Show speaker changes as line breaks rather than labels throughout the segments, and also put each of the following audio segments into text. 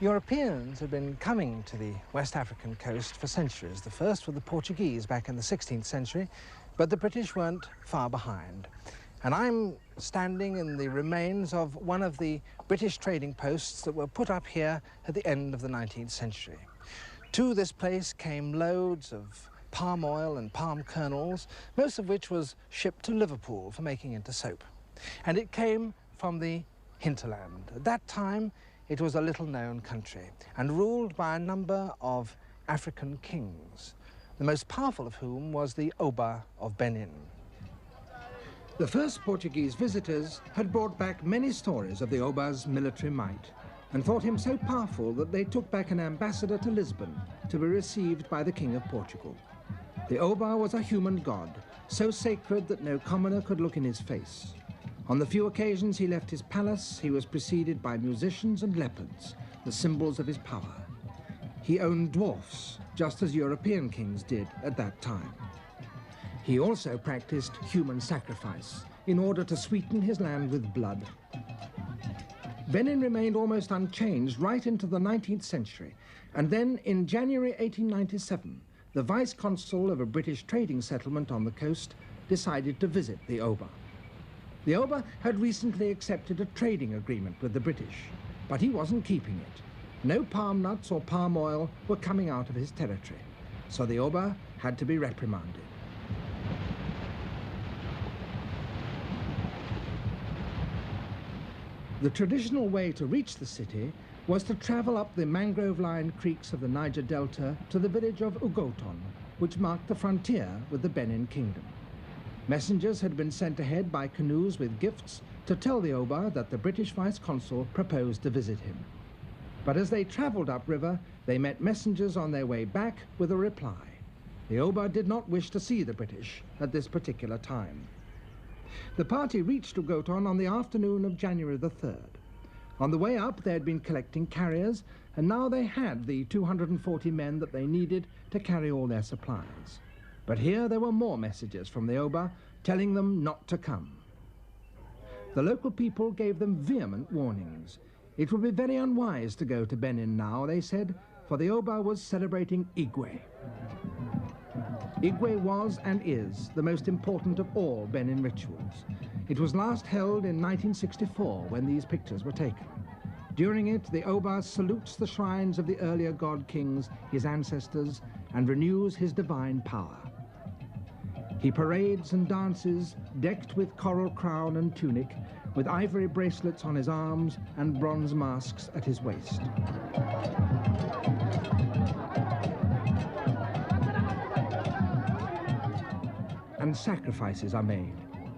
Europeans had been coming to the West African coast for centuries. The first were the Portuguese back in the 16th century, but the British weren't far behind. And I'm standing in the remains of one of the British trading posts that were put up here at the end of the 19th century. To this place came loads of palm oil and palm kernels, most of which was shipped to Liverpool for making into soap. And it came from the hinterland. At that time, it was a little-known country and ruled by a number of African kings, the most powerful of whom was the Oba of Benin. The first Portuguese visitors had brought back many stories of the Oba's military might and thought him so powerful that they took back an ambassador to Lisbon to be received by the King of Portugal. The Oba was a human god, so sacred that no commoner could look in his face. On the few occasions he left his palace, he was preceded by musicians and leopards, the symbols of his power. He owned dwarfs, just as European kings did at that time. He also practiced human sacrifice in order to sweeten his land with blood. Benin remained almost unchanged right into the 19th century, and then in January 1897, the vice-consul of a British trading settlement on the coast decided to visit the Oba. The Oba had recently accepted a trading agreement with the British, but he wasn't keeping it. No palm nuts or palm oil were coming out of his territory, so the Oba had to be reprimanded. The traditional way to reach the city was to travel up the mangrove-lined creeks of the Niger Delta to the village of Ugoton, which marked the frontier with the Benin Kingdom. Messengers had been sent ahead by canoes with gifts to tell the Oba that the British vice-consul proposed to visit him. But as they traveled upriver, they met messengers on their way back with a reply. The Oba did not wish to see the British at this particular time. The party reached Ugoton on the afternoon of January the 3rd. On the way up, they had been collecting carriers, and now they had the 240 men that they needed to carry all their supplies. But here there were more messages from the Oba telling them not to come. The local people gave them vehement warnings. It would be very unwise to go to Benin now, they said, for the Oba was celebrating Igwe. Igwe was and is the most important of all Benin rituals. It was last held in 1964 when these pictures were taken. During it, the Oba salutes the shrines of the earlier god kings, his ancestors, and renews his divine power. He parades and dances, decked with coral crown and tunic, with ivory bracelets on his arms and bronze masks at his waist. And sacrifices are made.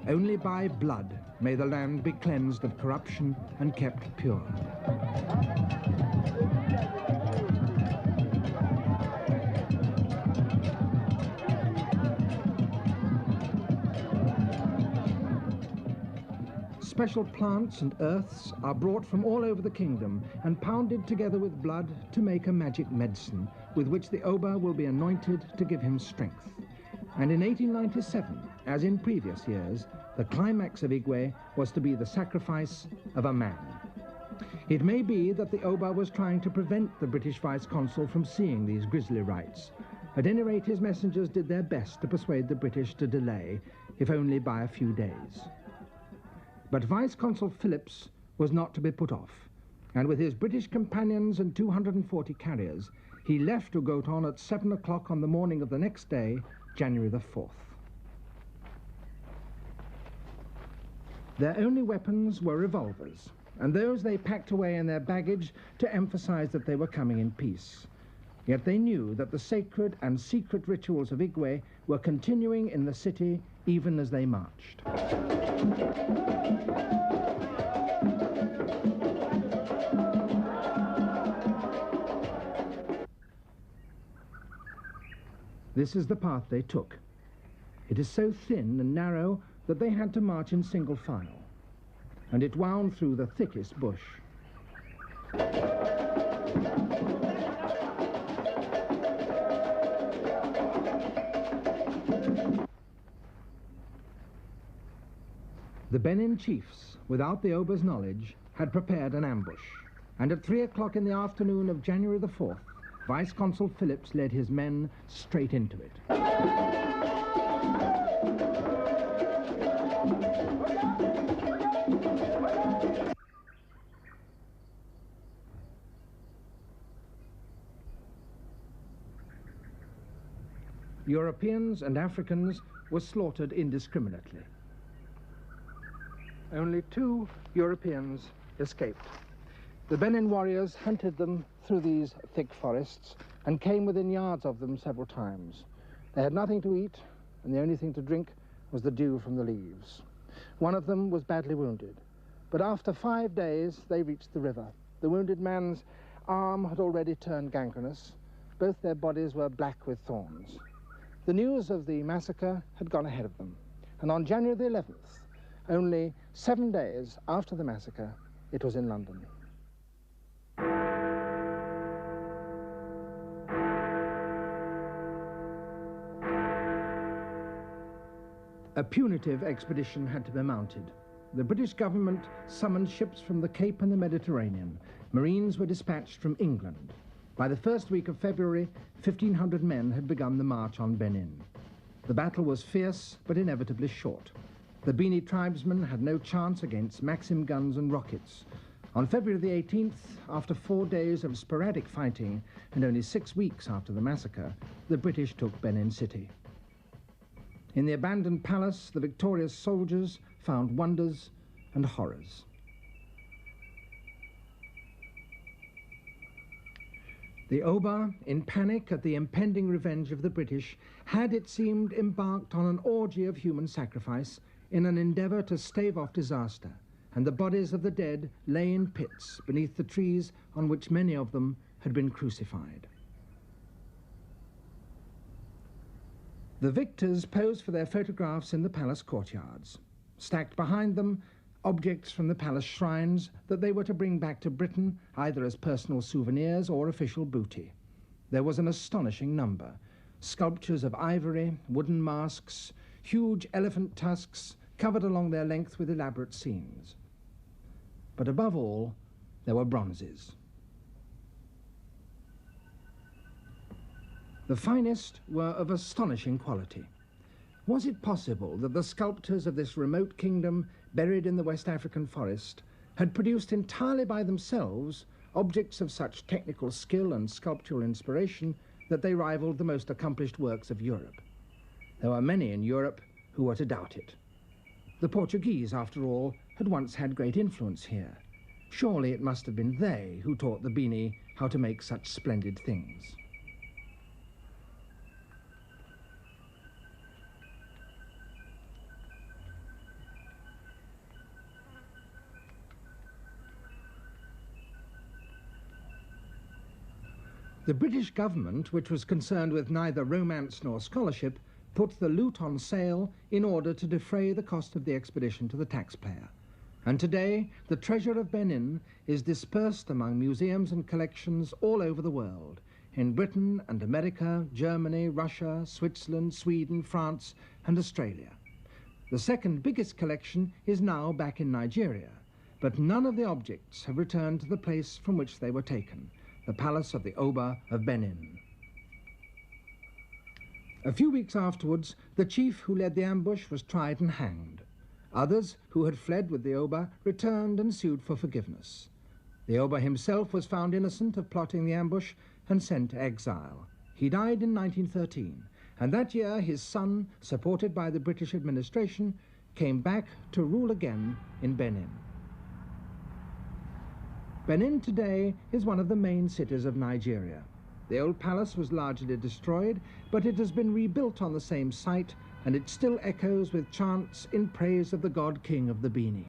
Only by blood may the land be cleansed of corruption and kept pure. Special plants and earths are brought from all over the kingdom and pounded together with blood to make a magic medicine with which the Oba will be anointed to give him strength. And in 1897, as in previous years, the climax of Igwe was to be the sacrifice of a man. It may be that the Oba was trying to prevent the British vice-consul from seeing these grisly rites. At any rate, his messengers did their best to persuade the British to delay, if only by a few days. But Vice-Consul Phillips was not to be put off, and with his British companions and 240 carriers, he left Ugoton at 7 o'clock on the morning of the next day, January the 4th. Their only weapons were revolvers, and those they packed away in their baggage to emphasize that they were coming in peace. Yet they knew that the sacred and secret rituals of Igwe were continuing in the city even as they marched. This is the path they took. It is so thin and narrow that they had to march in single file, and it wound through the thickest bush. The Benin chiefs, without the Oba's knowledge, had prepared an ambush. and at 3 o'clock in the afternoon of January the 4th, Vice Consul Phillips led his men straight into it. Europeans and Africans were slaughtered indiscriminately. Only 2 Europeans escaped. The Benin warriors hunted them through these thick forests and came within yards of them several times. They had nothing to eat, and the only thing to drink was the dew from the leaves. One of them was badly wounded, but after 5 days they reached the river. The wounded man's arm had already turned gangrenous. Both their bodies were black with thorns. The news of the massacre had gone ahead of them, and on January the 11th, only 7 days after the massacre, it was in London. A punitive expedition had to be mounted. The British government summoned ships from the Cape and the Mediterranean. Marines were dispatched from England. By the first week of February, 1,500 men had begun the march on Benin. The battle was fierce, but inevitably short. The Bini tribesmen had no chance against Maxim guns and rockets. On February the 18th, after 4 days of sporadic fighting and only 6 weeks after the massacre, the British took Benin City. In the abandoned palace, the victorious soldiers found wonders and horrors. The Oba, in panic at the impending revenge of the British, had, it seemed, embarked on an orgy of human sacrifice in an endeavour to stave off disaster, and the bodies of the dead lay in pits beneath the trees on which many of them had been crucified. The victors posed for their photographs in the palace courtyards. Stacked behind them, objects from the palace shrines that they were to bring back to Britain either as personal souvenirs or official booty. There was an astonishing number: sculptures of ivory, wooden masks, huge elephant tusks covered along their length with elaborate scenes. But above all, there were bronzes. The finest were of astonishing quality. Was it possible that the sculptors of this remote kingdom, buried in the West African forest, had produced entirely by themselves objects of such technical skill and sculptural inspiration that they rivaled the most accomplished works of Europe? There were many in Europe who were to doubt it. The Portuguese, after all, had once had great influence here. Surely it must have been they who taught the Bini how to make such splendid things. The British government, which was concerned with neither romance nor scholarship, put the loot on sale in order to defray the cost of the expedition to the taxpayer. And today, the treasure of Benin is dispersed among museums and collections all over the world, in Britain and America, Germany, Russia, Switzerland, Sweden, France, and Australia. The second biggest collection is now back in Nigeria, but none of the objects have returned to the place from which they were taken, the palace of the Oba of Benin. A few weeks afterwards, the chief who led the ambush was tried and hanged. Others, who had fled with the Oba, returned and sued for forgiveness. The Oba himself was found innocent of plotting the ambush and sent to exile. He died in 1913, and that year his son, supported by the British administration, came back to rule again in Benin. Benin today is one of the main cities of Nigeria. The old palace was largely destroyed, but it has been rebuilt on the same site, and it still echoes with chants in praise of the god king of the Bini.